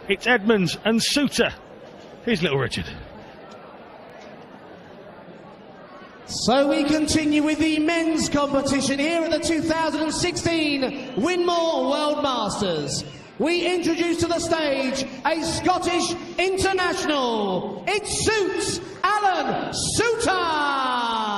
It's Edmunds and Soutar. Here's little Richard. So we continue with the men's competition here at the 2016 Winmau World Masters. We introduce to the stage a Scottish international. It suits Alan Soutar.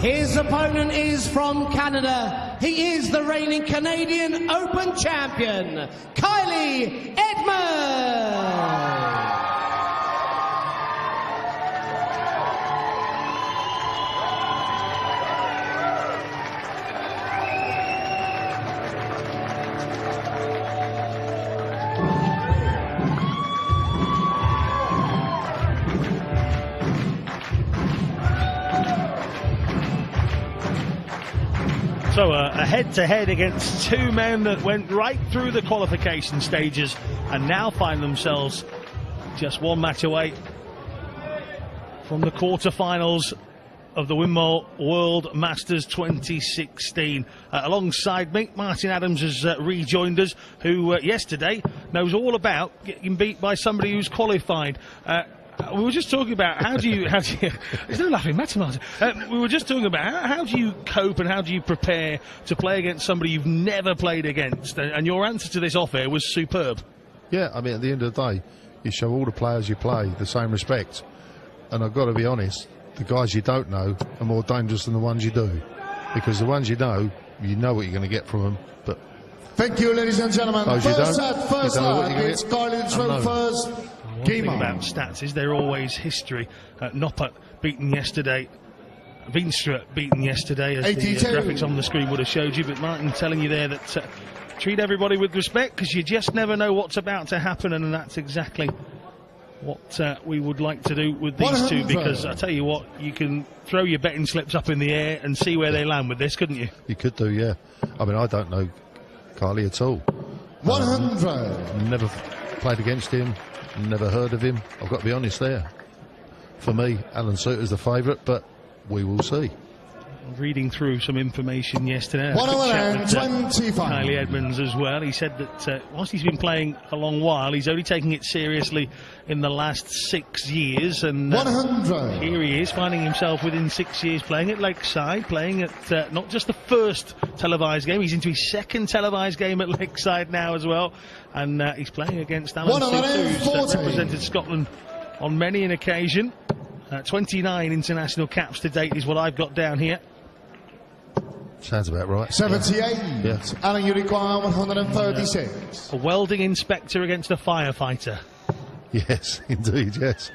His opponent is from Canada. He is the reigning Canadian Open champion, Kiley Edmunds. So a head-to-head against two men that went right through the qualification stages and now find themselves just one match away from the quarterfinals of the Winmau World Masters 2016. Alongside me, Martin Adams has rejoined us, who yesterday knows all about getting beat by somebody who's qualified. We were just talking about how do you there's no laughing matter, Martin. We were just talking about how do you cope and how do you prepare to play against somebody you've never played against, and your answer to this off air was superb. Yeah, I mean, at the end of the day, you show all the players you play the same respect, and I've got to be honest, the guys you don't know are more dangerous than the ones you do, because the ones you know what you're going to get from them, but thank you, ladies and gentlemen. First set, first leg, it's Kiley through first. One thing about stats is they're always history. Noppert beaten yesterday, Veenstra beaten yesterday, as the graphics on the screen would have showed you. But Martin telling you there that treat everybody with respect, because you just never know what's about to happen, and that's exactly what we would like to do with these two. Because I tell you what, you can throw your betting slips up in the air and see where they land with this, couldn't you? You could do, yeah. I mean, I don't know Kiley at all. 100. Never played against him. Never heard of him. I've got to be honest there. For me, Alan Soutar's the favourite, but we will see. Reading through some information yesterday, 125. Kiley Edmunds as well. He said that whilst he's been playing a long while, he's only taking it seriously in the last 6 years. And 100. Here he is, finding himself within 6 years playing at Lakeside, playing at not just the first televised game, he's into his second televised game at Lakeside now as well. And he's playing against Alan Soutar, who's represented Scotland on many an occasion. 29 international caps to date is what I've got down here. Sounds about right. 78. Yeah. Alan, you require 136. A welding inspector against a firefighter. Yes, indeed, yes.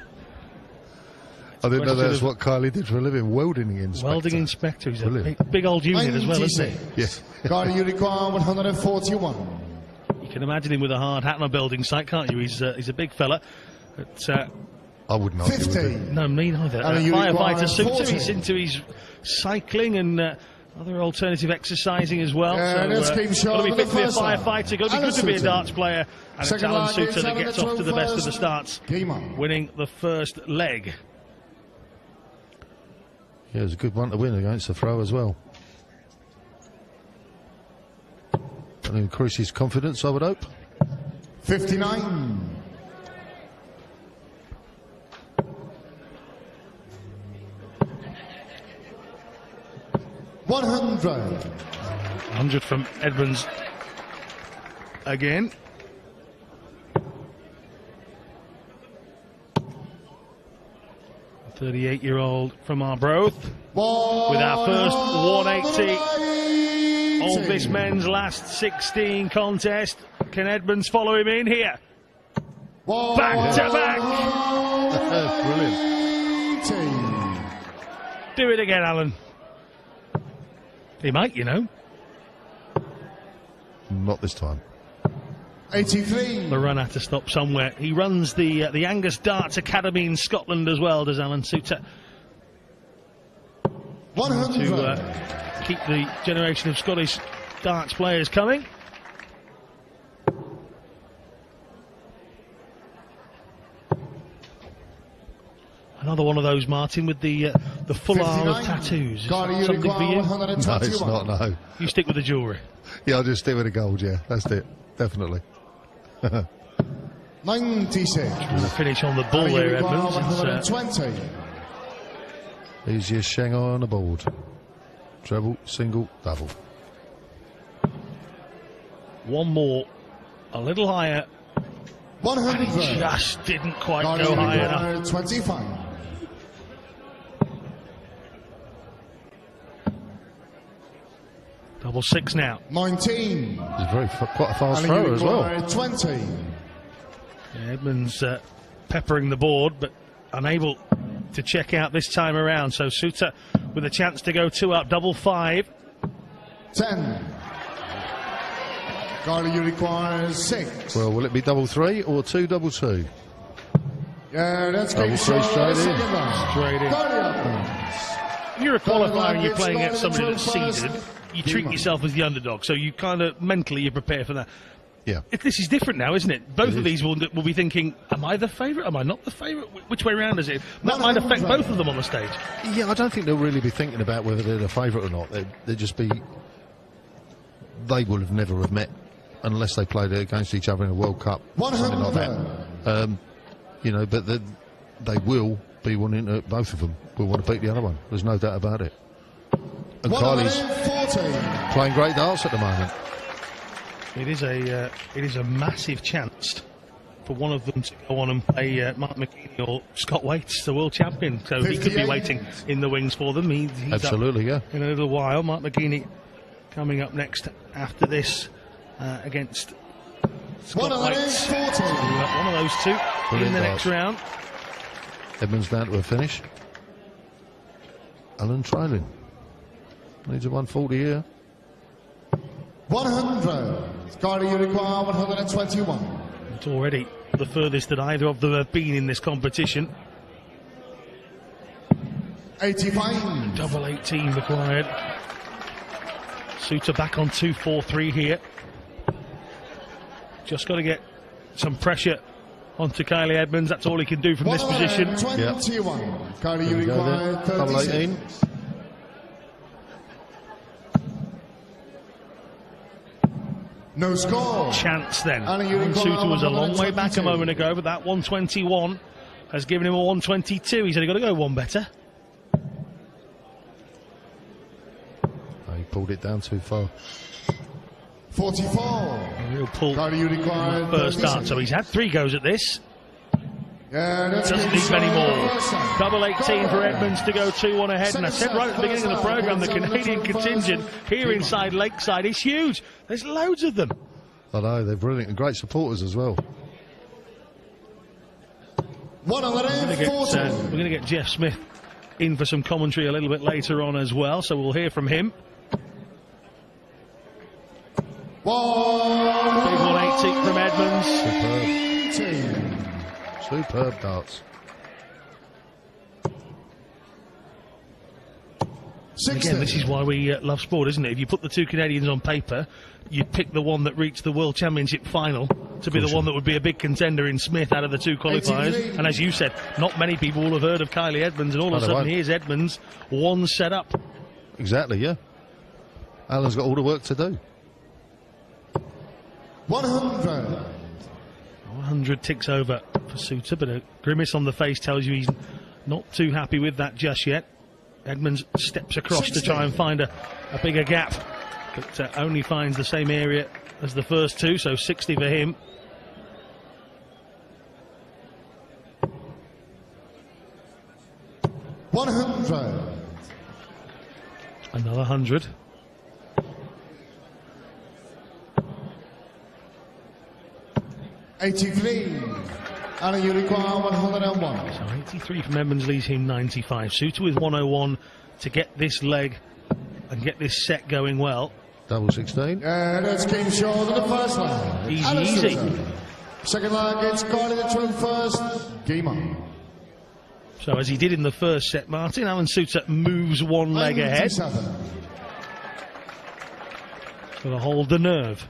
I didn't know that's what Kiley did for a living, welding inspector. Welding inspector, he's a big old unit as well, isn't he? Yes. Kiley, you require 141. You can imagine him with a hard hat on a building site, can't you? He's a big fella. But, I wouldn't argue 50. with it. No, me neither. Firefighter Soutar, he's into his cycling and other alternative exercising as well. So, got to be fit to be a firefighter, got to be good to be a darts player. And it's Alan Soutar that gets off to the best of the starts, winning the first leg. Yeah, it was a good one to win against the throw as well. And increase his confidence, I would hope. 59. $100 from Edmunds again. A 38-year-old from Arbroath with our first 180 of this men's last 16 contest. Can Edmunds follow him in here? Back to back. Brilliant. Do it again, Alan. He might, you know. Not this time. 83. The run had to stop somewhere. He runs the Angus Darts Academy in Scotland as well, does Alan Soutar. 100. To keep the generation of Scottish darts players coming. Another one of those, Martin, with the full arm of tattoos. Is that something for you? No, it's not, no. You stick with the jewellery. Yeah, I'll just stick with the gold, yeah. That's it. Definitely. 96. The finish on the ball there, Edmunds. 120. Here's your Shanghai on the board. Treble, single, double. One more. A little higher. 100. He just didn't quite go high enough. 25. Double six now. 19. He's quite a fast thrower as well. 20. Yeah, Edmunds peppering the board, but unable to check out this time around. So Soutar with a chance to go 2 up, double 5. 10. Carly, you require 6. Well, will it be double 3 or 2 double 2? Yeah, that's double 3 straight in. Straight in. You're a qualifier and you're playing against somebody that's seeded. You treat yourself as the underdog, so you kind of mentally you prepare for that. Yeah. This is different now, isn't it? Both of these will be thinking, am I the favourite? Am I not the favourite? Which way round is it? That might affect both of them on the stage. Yeah, I don't think they'll really be thinking about whether they're the favourite or not. They'll just be... They will have never have met unless they played against each other in a World Cup, something like that. You know, but they will be wanting to, both of them will want to beat the other one. There's no doubt about it. And Kiley's playing great darts at the moment. It is a massive chance for one of them to go on and play Mark McGeaney or Scott Waits, the world champion. So he could be waiting in the wings for them. He's absolutely, up in a little while. Mark McGeaney coming up next after this against Scott Waits. So, one of those two in the next round. Edmunds down to a finish. Alan trailing. Needs a 140 here. 100. Carly, you require 121. It's already the furthest that either of them have been in this competition. 85. Double 18 required. Soutar back on 2-4-3 here. Just got to get some pressure onto Kiley Edmunds. That's all he can do from this position. 21. Yep. Carly, you require 36. No score. Chance then. Soutar was a long way back a moment ago, but that 121 has given him a 122. He's only got to go one better. He pulled it down too far. 44. A real pull. Carly, you require first start, so he's had 3 goes at this. Yeah, doesn't need many more. Double 18 for Edmunds to go 2-1 ahead. And I said right at the beginning of the programme, the Canadian contingent here inside Lakeside is huge. There's loads of them. I know, they're brilliant and great supporters as well. We're going to get Jeff Smith in for some commentary a little bit later on as well, so we'll hear from him. Big 180 from Edmunds. Superb. Superb darts. Again, this is why we love sport, isn't it? If you put the two Canadians on paper, you'd pick the one that reached the World Championship final to be the one that would be a big contender in Smith out of the 2 qualifiers. And as you said, not many people will have heard of Kiley Edmunds, and all of a sudden here's Edmunds, one set up. Exactly, yeah. Alan's got all the work to do. 100. 100 ticks over for Soutar, but a grimace on the face tells you he's not too happy with that just yet. Edmunds steps across 60 to try and find a bigger gap, but only finds the same area as the first 2, so 60 for him. Another 100. And you require 101. So 83 from Edmunds leaves him 95. Soutar with 101 to get this leg and get this set going well. Double 16. And it's game short of the first leg. Easy. Second leg, it's Kiley the twin first. Game on. So as he did in the first set, Martin, Soutar moves one leg ahead. Got to hold the nerve.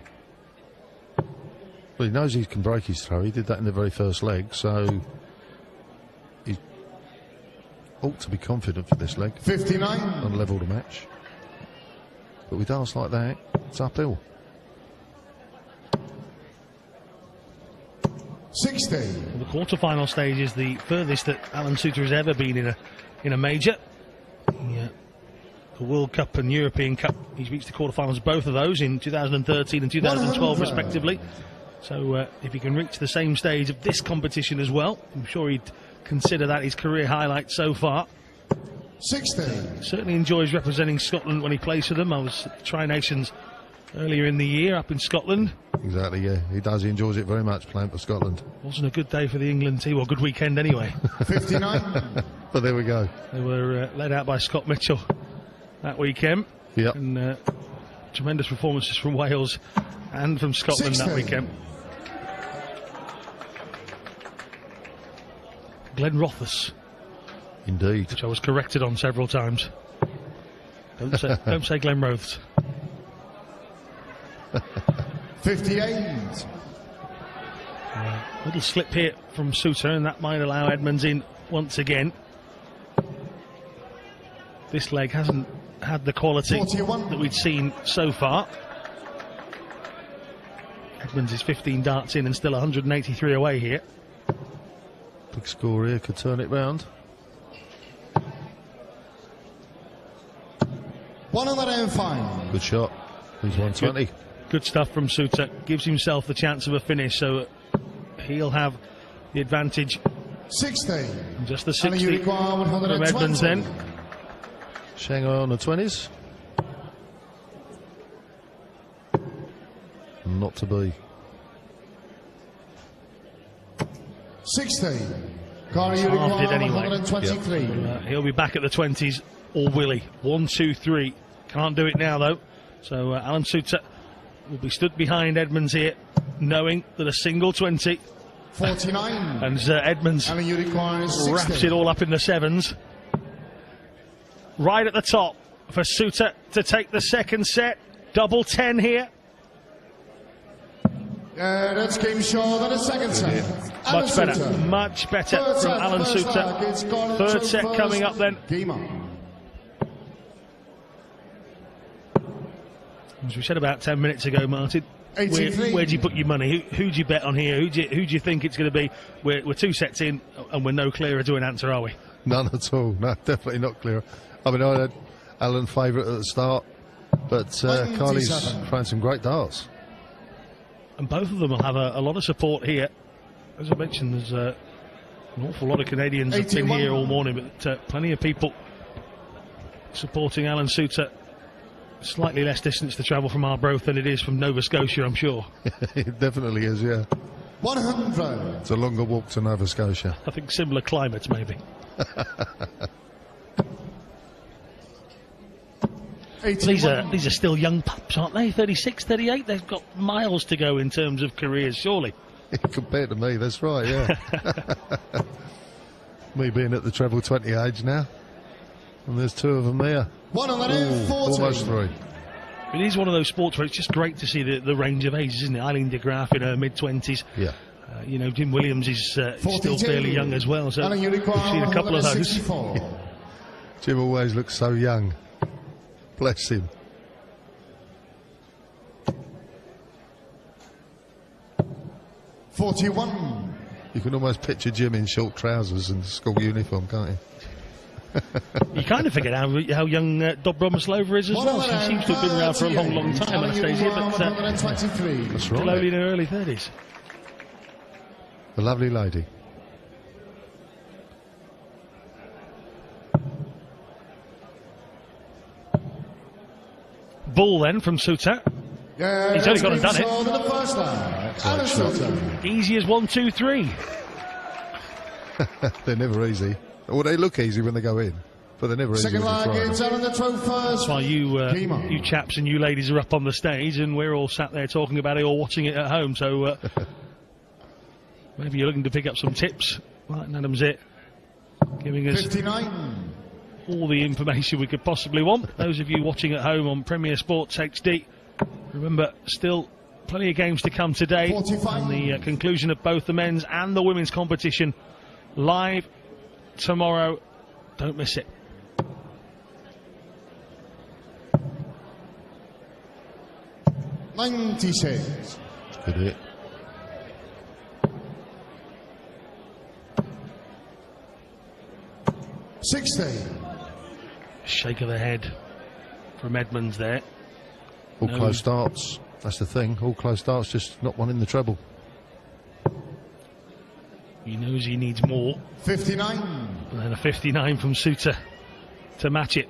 Well, he knows he can break his throw. He did that in the very first leg, so he ought to be confident for this leg. 59. And level the match. But with darts like that, it's uphill. 60. Well, the quarter-final stage is the furthest that Soutar has ever been in a major. Yeah. The World Cup and European Cup, he's reached the quarter-finals, both of those in 2013 and 2012 respectively. So if he can reach the same stage of this competition as well, I'm sure he'd consider that his career highlight so far. 60. Certainly enjoys representing Scotland when he plays for them. I was at the Tri-Nations earlier in the year up in Scotland. Exactly, yeah. He does. He enjoys it very much playing for Scotland. Wasn't a good day for the England team, or good weekend anyway. 59. But there we go. They were led out by Scott Mitchell that weekend. Yep. And tremendous performances from Wales and from Scotland 60. that weekend. Glenn Rothers. Indeed. Which I was corrected on several times. Don't say Glenn Rothers. 58. Little slip here from Soutar, and that might allow Edmunds in once again. This leg hasn't had the quality 41. that we'd seen so far. Edmunds is 15 darts in and still 183 away here. Big score here, could turn it round. 105. Good shot. He's 120. Good stuff from Soutar. Gives himself the chance of a finish, so he'll have the advantage. 60. And just the 60 from Edmunds then. Shanghai on the 20s. Not to be. 60. Halved it anyway. 123. He'll be back at the 20s, or will he? 1, 2, 3. Can't do it now though. So Soutar will be stood behind Edmunds here, knowing that a single 20. 49. And Edmunds wraps it all up in the 7s. Right at the top for Soutar to take the second set. Double 10 here. That's game short of the second set. Much better from Soutar. Third set coming up then. Game on. As we said about 10 minutes ago, Martin, where do you put your money? Who do you bet on here? Who do you think it's going to be? We're 2 sets in and we're no clearer to an answer, are we? None at all. No, definitely not clearer. I mean, I had Alan favourite at the start, but Kiley's throwing some great darts. And both of them will have a lot of support here. As I mentioned, there's an awful lot of Canadians have been here all morning, but plenty of people supporting Soutar. Slightly less distance to travel from Arbroath than it is from Nova Scotia, I'm sure. It definitely is, yeah. 100. It's a longer walk to Nova Scotia. I think similar climates, maybe. 81. These are still young pups, aren't they? 36, 38. They've got miles to go in terms of careers, surely. Compared to me, that's right, yeah. Me being at the treble 20 age now. And there's 2 of them there. 140. Almost 3. It is one of those sports where it's just great to see the range of ages, isn't it? Eileen de Graaf in her mid-20s. Yeah. You know, Jim Williams is still fairly young as well, so we've seen a couple of those. Jim always looks so young. Bless him. .41. You can almost picture Jim in short trousers and school uniform, can't you? You kind of forget how young Dobra Maslova is as well. She seems to have been around for a long time, Anastasia, but that's right. only in her early 30s. A lovely lady. Ball then from Soutar. He's only gone and done it. Easy as 1, 2, 3. They're never easy. Well, they look easy when they go in. But they're never easy. Second leg, it's Alan the throw first. That's why you chaps and you ladies are up on the stage, and we're all sat there talking about it or watching it at home. So maybe you're looking to pick up some tips. Martin Adams giving us 59. all the information we could possibly want. Those of you watching at home on Premier Sports HD, remember, still plenty of games to come today. 45. And the conclusion of both the men's and the women's competition live tomorrow. Don't miss it. $96. Good hit. $60. Shake of the head from Edmunds there. All close starts. That's the thing. All close starts, just not one in the treble. He knows he needs more. 59. And then a 59 from Soutar to match it.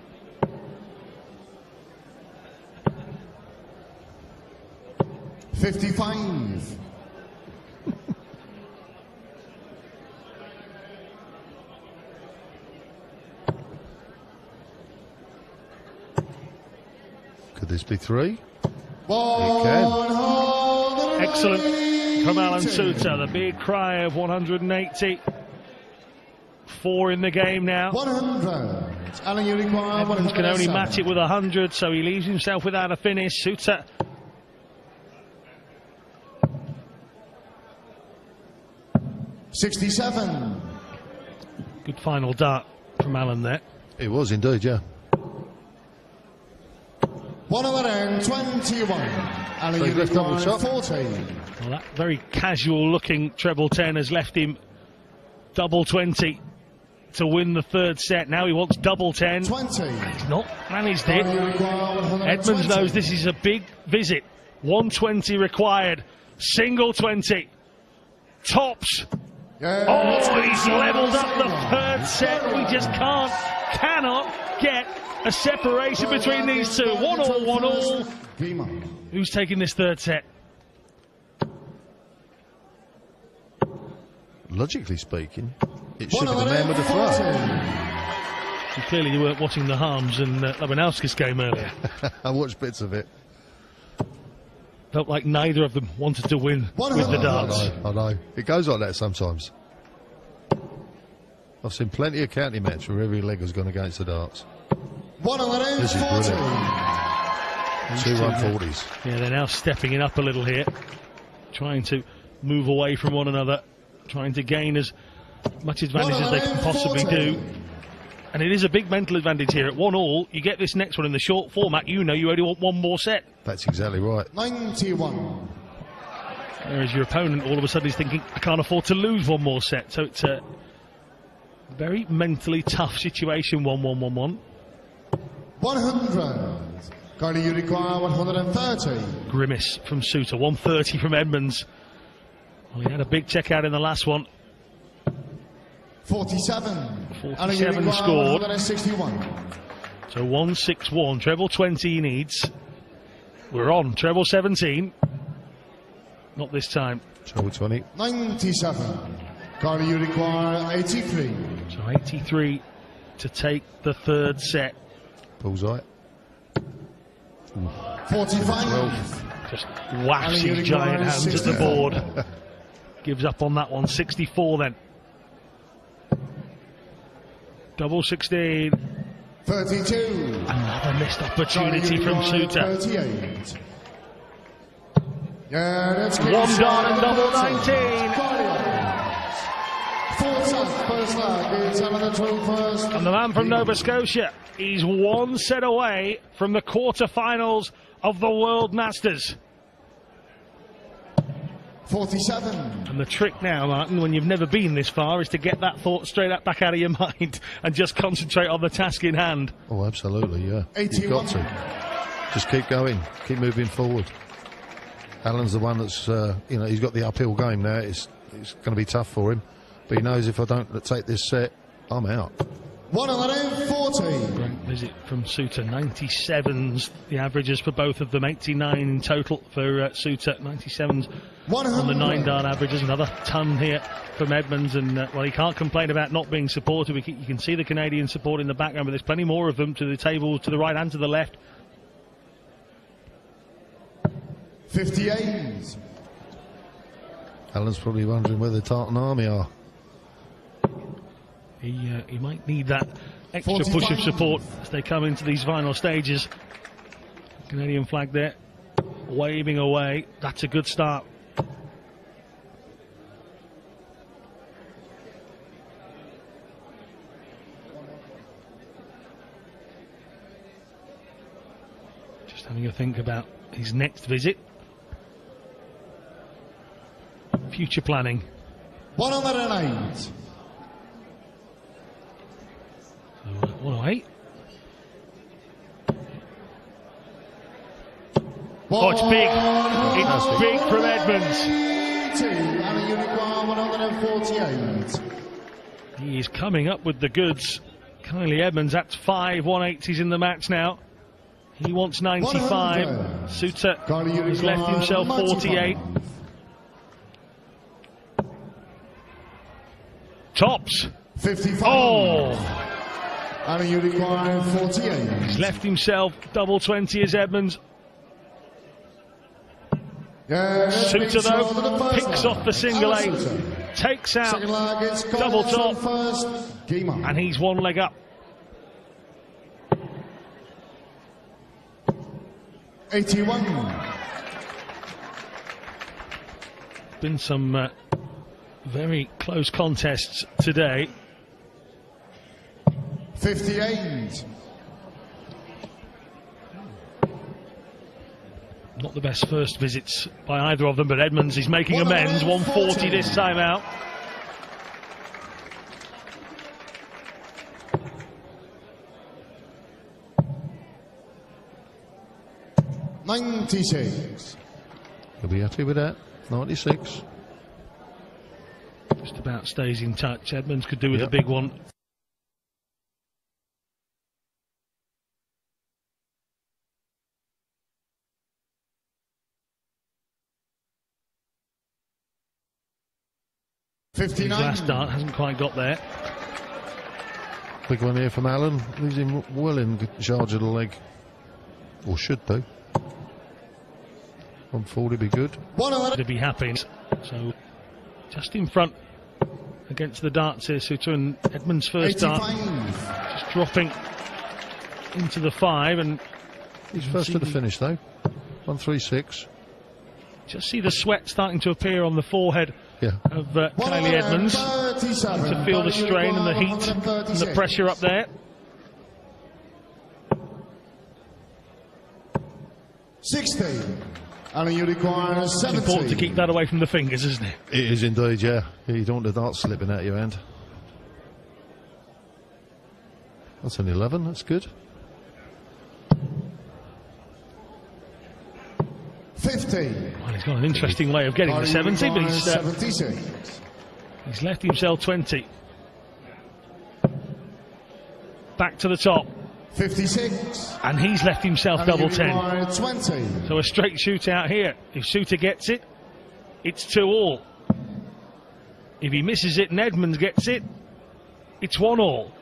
$55. Could this be 3? Excellent from Alan Soutar. The big cry of 180. 4 in the game now. 100. Alan, you require Edmunds can only match it with 100, so he leaves himself without a finish. Soutar. $67. Good final dart from Alan there. It was indeed, yeah. 121. Alan, you left double require shot. 14. Well, that very casual looking treble 10 has left him double 20 to win the third set. Now he wants double 10. 20. He's not managed it. Alan, you require 120. Edmunds knows this is a big visit. 120 required. Single 20. Tops. Yeah, Oh, he's levelled up the third set. We just cannot get a separation between these two. 1-1, 1-1. Winmau. Who's taking this third set? Logically speaking, it should be the man with the throw. So clearly you weren't watching the Harms and Lewandowski's game earlier. I watched bits of it. Felt like neither of them wanted to win with the darts. I know. It goes like that sometimes. I've seen plenty of county match where every leg has gone against the darts. This is brilliant. 2 140s. Yeah, they're now stepping it up a little here, trying to move away from one another, trying to gain as much advantage as they can possibly do. And it is a big mental advantage here. At 1-1, you get this next one in the short format, you know you only want one more set. That's exactly right. 91. Whereas your opponent all of a sudden is thinking, I can't afford to lose one more set. So it's a very mentally tough situation, 1-1, 1-1. 100. Kiley, you require 130. Grimace from Soutar, 130 from Edmunds. Well, he had a big check out in the last one. 47. 47 scored. 161. So 161, treble 20 he needs. We're on, treble 17. Not this time. Treble 20. 97. Kiley, you require 83. So 83 to take the third set. Bullseye. 45. Just whacks his giant hands at the board. Gives up on that one. 64 then. Double 16. 32. Another missed opportunity from Soutar. 38. Yeah, that's good. One done and double 19. And the man from Nova Scotia, he's one set away from the quarter-finals of the World Masters. 47. And the trick now, Martin, when you've never been this far, is to get that thought straight up back out of your mind and just concentrate on the task in hand. Oh, absolutely, yeah. 81. You've got to. Just keep going. Keep moving forward. Alan's the one that's, you know, he's got the uphill game now. It's going to be tough for him. But he knows if I don't take this set, I'm out. 140. Great visit from Soutar. 97s, the averages for both of them. 89 in total for Soutar. 97s on the 9-dart averages. Another ton here from Edmunds, and well, he can't complain about not being supported. You can see the Canadian support in the background, but there's plenty more of them to the table, to the right and to the left. 58. Alan's probably wondering where the Darten army are. He might need that extra 45. push of support as they come into these final stages. Canadian flag there, waving away. That's a good start. Just having a think about his next visit. Future planning. 108. 108. Oh, it's big. It's big from Edmunds. And a unicorn 148. He is coming up with the goods. Kiley Edmunds, that's 5 180s in the match now. He wants 95. Soutar has left himself 48. Tops. 55. Oh! And a unicorn 48. He's left himself double 20 as Edmunds. Soutar though picks off the single 8, takes out double top, and he's one leg up. 81. Been some very close contests today. 58. Not the best first visits by either of them, but Edmunds is making amends. 140 this time out. $96. You'll be happy with that. 96. Just about stays in touch. Edmunds could do with a big one. His last dart hasn't quite got there. Big one here from Alan. Leaves him well in charge of the leg. Or should do. 140 be good. To be happy. So just in front against the darts here, Soutar, and Edmunds' first 85. dart just dropping into the 5, and He's first to the finish though. 136. just see the sweat starting to appear on the forehead of Kiley Edmunds. To feel the strain and the heat and the pressure up there. 60. And a unicorn 70. It's important to keep that away from the fingers, isn't it? It is indeed, yeah. You don't want the dart slipping out of your hand. That's an 11, that's good. 50. Well, he's got an interesting way of getting the 70, but he's 76. He's left himself 20. Back to the top. 56. And he's left himself double 10. 20. So a straight shootout here. If Soutar gets it, it's 2-all. If he misses it and Edmunds gets it, it's 1-all.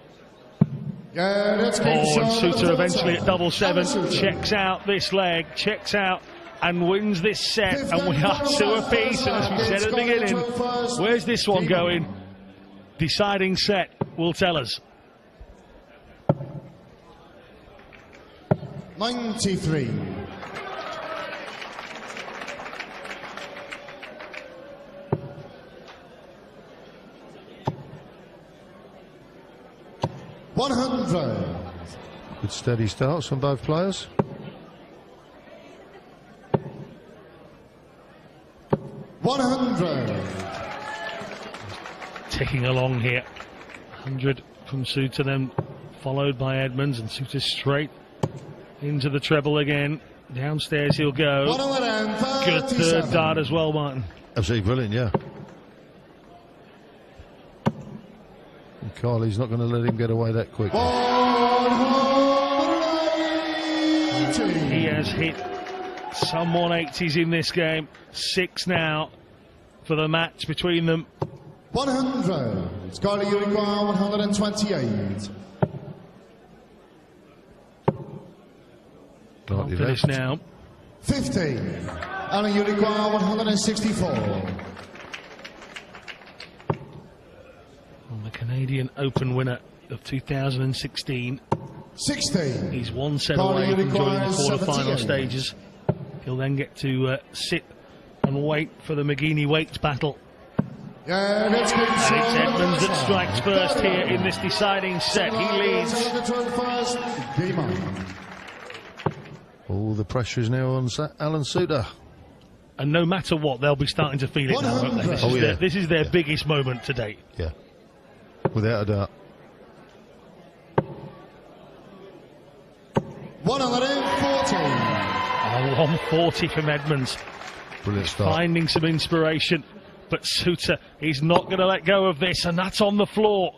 Yeah, let's and Soutar eventually at double 7 checks out this leg, checks out and wins this set, and we are 2 apiece. And as we said at the beginning, where's this one going? Deciding set will tell us. 93. $100. Good steady starts from both players. $100. Ticking along here. 100 from Soutar, then followed by Edmunds, and Soutar straight into the treble again. Downstairs he'll go. Good third dart as well, Martin. Absolutely brilliant, yeah. Kiley's not going to let him get away that quick. He has hit some 180s in this game. 6 now for the match between them. 100. Kiley, you require 128. Finish now. 50. Alan, you require 164. The Canadian Open winner of 2016. 60. He's 1 set away from joining the quarter-final stages. He'll then get to sit and wait for the McGeeney weights battle. Yeah, it's Edmunds that strikes first here in this deciding set. He leads. All the pressure is now on Alan Soutar. And no matter what, they'll be starting to feel it now, won't they? This is their biggest moment to date. Yeah, without a doubt. 140. 140 from Edmunds. Brilliant start. Finding some inspiration, but Soutar, he's not going to let go of this, and that's on the floor.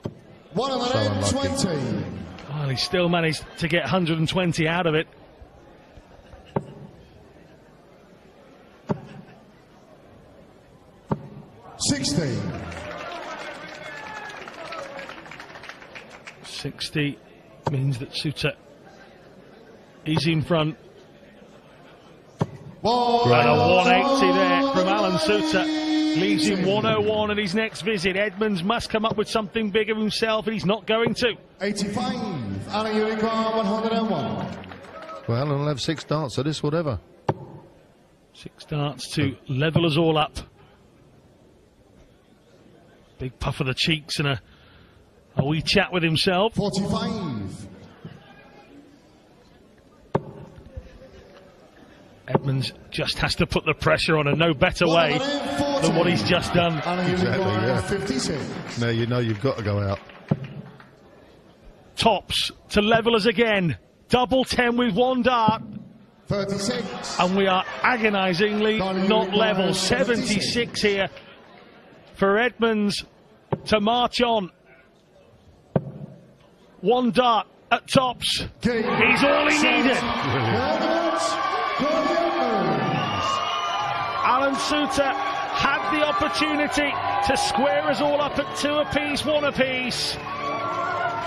120. Oh, he still managed to get 120 out of it. 60. 60 means that Soutar is in front. And a 180 there from Alan Soutar leaves him 101 at his next visit. Edmunds must come up with something big of himself, and he's not going to. 85. Alan, you require 101. Well, Alan will have 6 darts at this, whatever. 6 darts to level us all up. Big puff of the cheeks and a wee chat with himself. 45. Edmunds just has to put the pressure on, and no better way than what he's just done. Exactly, yeah. 56. Now you know you've got to go out. Tops to level us again. Double 10 with 1 dart. 36. And we are agonisingly not level. 76 here for Edmunds to march on. 1 dart at tops. He's all he needed. Alan Soutar had the opportunity to square us all up at 2 apiece, 1 apiece.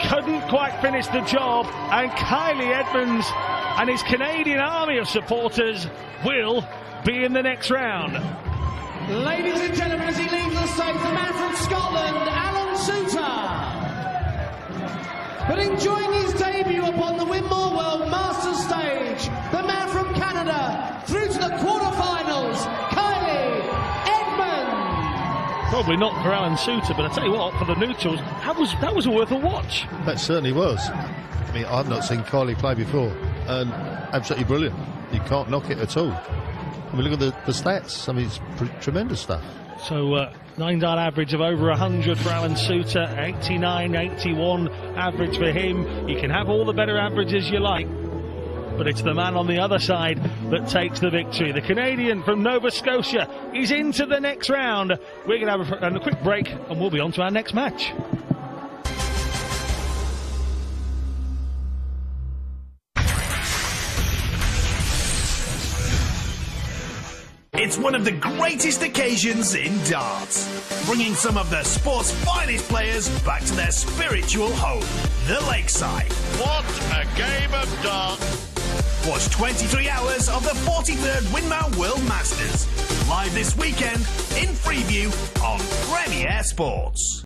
Couldn't quite finish the job, and Kiley Edmunds and his Canadian army of supporters will be in the next round. Ladies and gentlemen, as he leaves the stage, the man from Scotland, Alan Soutar. But enjoying his debut upon the Winmau World Masters stage, the man from Canada, through to the quarterfinals, Kiley Edmunds. Probably not for Alan Soutar, but I tell you what, for the neutrals, that was worth a watch. That certainly was. I mean, I've not seen Kiley play before, and absolutely brilliant. You can't knock it at all. I mean, look at the stats. I mean, it's tremendous stuff. So, 9 dart average of over 100 for Alan Soutar, 89, 81 average for him. You can have all the better averages you like, but it's the man on the other side that takes the victory. The Canadian from Nova Scotia is into the next round. We're going to have a quick break, and we'll be on to our next match. It's one of the greatest occasions in darts, bringing some of the sport's finest players back to their spiritual home, the Lakeside. What a game of darts! Watch 23 hours of the 43rd Winmau World Masters, live this weekend in Freeview on Premier Sports.